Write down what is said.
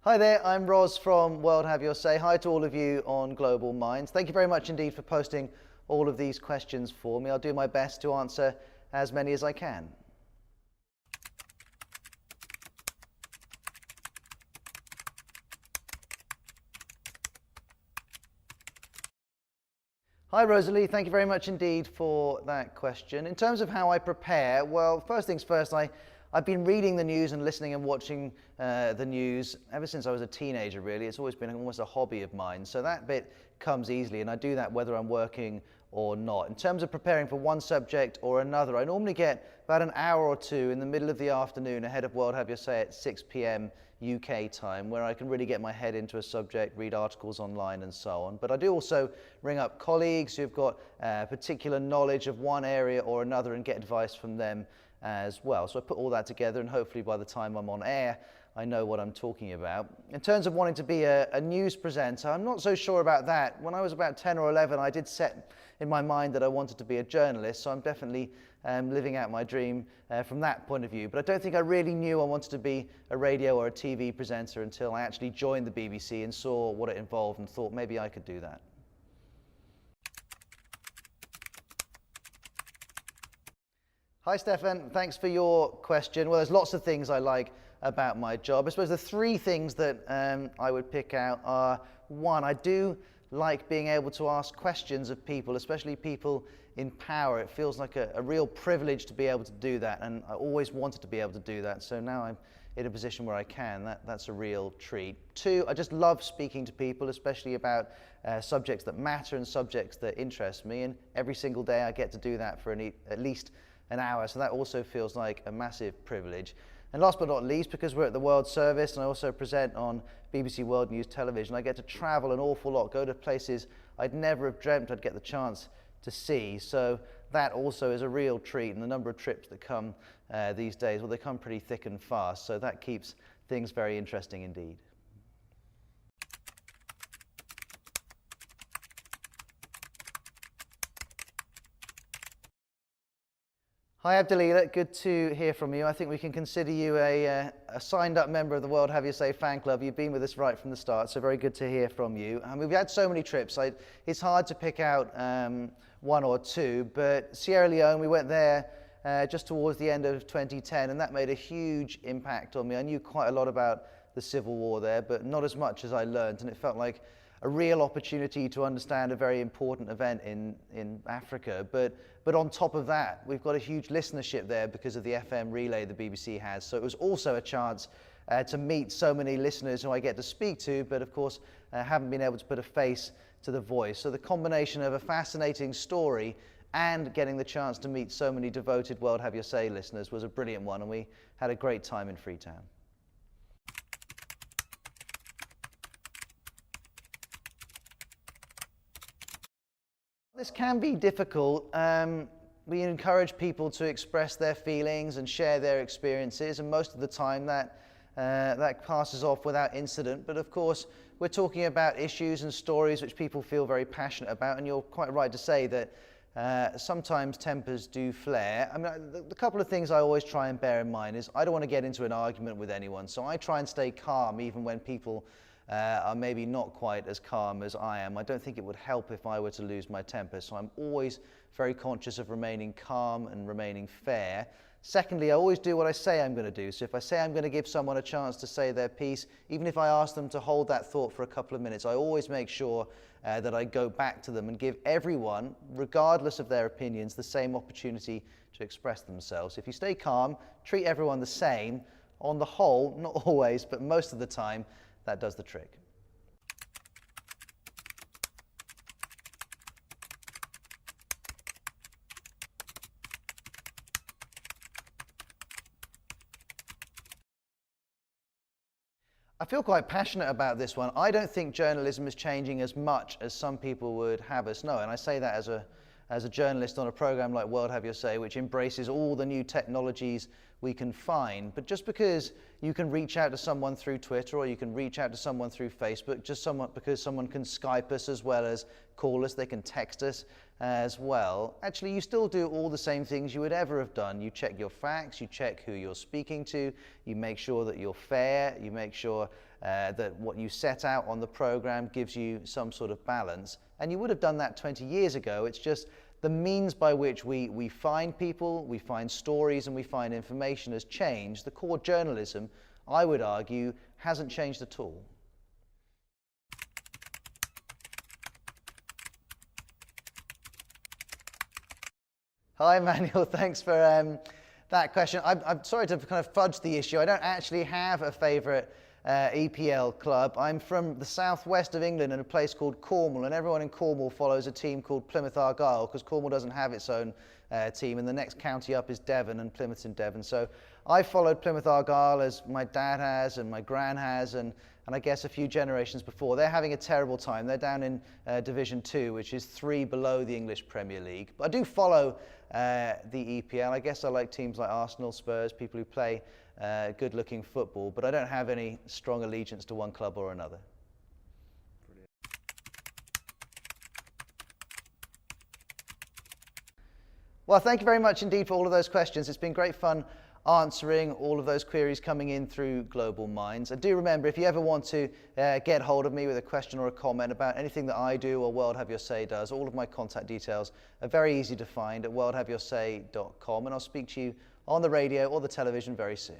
Hi there, I'm Ros from World Have Your Say. Hi to all of you on Global Minds. Thank you very much indeed for posting all of these questions for me. I'll do my best to answer as many as I can. Hi Rosalie, thank you very much indeed for that question. In terms of how I prepare, well, first things first, I've been reading the news and listening and watching the news ever since I was a teenager, really. It's always been almost a hobby of mine. So that bit comes easily, and I do that whether I'm working or not. In terms of preparing for one subject or another, I normally get about an hour or two in the middle of the afternoon ahead of World Have Your Say at 6 p.m. UK time, where I can really get my head into a subject, read articles online and so on. But I do also ring up colleagues who've got particular knowledge of one area or another and get advice from them as well. So I put all that together, and hopefully by the time I'm on air, I know what I'm talking about. In terms of wanting to be a news presenter, I'm not so sure about that. When I was about 10 or 11, I did set in my mind that I wanted to be a journalist, so I'm definitely living out my dream from that point of view. But I don't think I really knew I wanted to be a radio or a TV presenter until I actually joined the BBC and saw what it involved and thought maybe I could do that. Hi Stefan, thanks for your question. Well, there's lots of things I like about my job. I suppose the three things that I would pick out are, one, I do like being able to ask questions of people, especially people in power. It feels like a real privilege to be able to do that, and I always wanted to be able to do that, so now I'm in a position where I can. That's a real treat. Two, I just love speaking to people, especially about subjects that matter and subjects that interest me, and every single day I get to do that for at least an hour, so that also feels like a massive privilege. And last but not least, because we're at the World Service and I also present on BBC World News Television, I get to travel an awful lot, go to places I'd never have dreamt I'd get the chance to see. So that also is a real treat, and the number of trips that come these days, well, they come pretty thick and fast, so that keeps things very interesting indeed. Hi Abdelila, good to hear from you. I think we can consider you a signed up member of the World Have Your Say fan club. You've been with us right from the start, so very good to hear from you. I mean, we've had so many trips, it's hard to pick out one or two, but Sierra Leone, we went there just towards the end of 2010, and that made a huge impact on me. I knew quite a lot about the civil war there, but not as much as I learned, and it felt like a real opportunity to understand a very important event in Africa. But on top of that, we've got a huge listenership there because of the FM relay the BBC has. So it was also a chance to meet so many listeners who I get to speak to, but of course haven't been able to put a face to the voice. So the combination of a fascinating story and getting the chance to meet so many devoted World Have Your Say listeners was a brilliant one, and we had a great time in Freetown. This can be difficult. We encourage people to express their feelings and share their experiences, and most of the time that passes off without incident. But of course, we're talking about issues and stories which people feel very passionate about, and you're quite right to say that sometimes tempers do flare. I mean, the couple of things I always try and bear in mind is I don't want to get into an argument with anyone, so I try and stay calm even when people are maybe not quite as calm as I am. I don't think it would help if I were to lose my temper, so I'm always very conscious of remaining calm and remaining fair. Secondly, I always do what I say I'm going to do. So if I say I'm going to give someone a chance to say their piece, even if I ask them to hold that thought for a couple of minutes, I always make sure that I go back to them and give everyone, regardless of their opinions, the same opportunity to express themselves. If you stay calm, treat everyone the same, on the whole, not always, but most of the time, that does the trick. I feel quite passionate about this one. I don't think journalism is changing as much as some people would have us know, and I say that as a journalist on a program like World Have Your Say, which embraces all the new technologies we can find. But just because you can reach out to someone through Twitter or you can reach out to someone through Facebook, because someone can Skype us as well as call us, they can text us as well. Actually, you still do all the same things you would ever have done. You check your facts, you check who you're speaking to, you make sure that you're fair, you make sure that what you set out on the program gives you some sort of balance. And you would have done that 20 years ago. It's just the means by which we find people, we find stories, and we find information has changed. The core journalism, I would argue, hasn't changed at all. Hi, Manuel. Thanks for that question. I'm sorry to kind of fudge the issue. I don't actually have a favourite EPL club. I'm from the southwest of England in a place called Cornwall, and everyone in Cornwall follows a team called Plymouth Argyle because Cornwall doesn't have its own team, and the next county up is Devon, and Plymouth's in Devon. So I followed Plymouth Argyle as my dad has and my gran has, and I guess a few generations before. They're having a terrible time. They're down in Division 2, which is 3 below the English Premier League. But I do follow the EPL. I guess I like teams like Arsenal, Spurs, people who play good-looking football, but I don't have any strong allegiance to one club or another. Brilliant. Well, thank you very much indeed for all of those questions. It's been great fun answering all of those queries coming in through Global Minds. And do remember, if you ever want to get hold of me with a question or a comment about anything that I do or World Have Your Say does, all of my contact details are very easy to find at worldhaveyoursay.com, and I'll speak to you on the radio or the television very soon.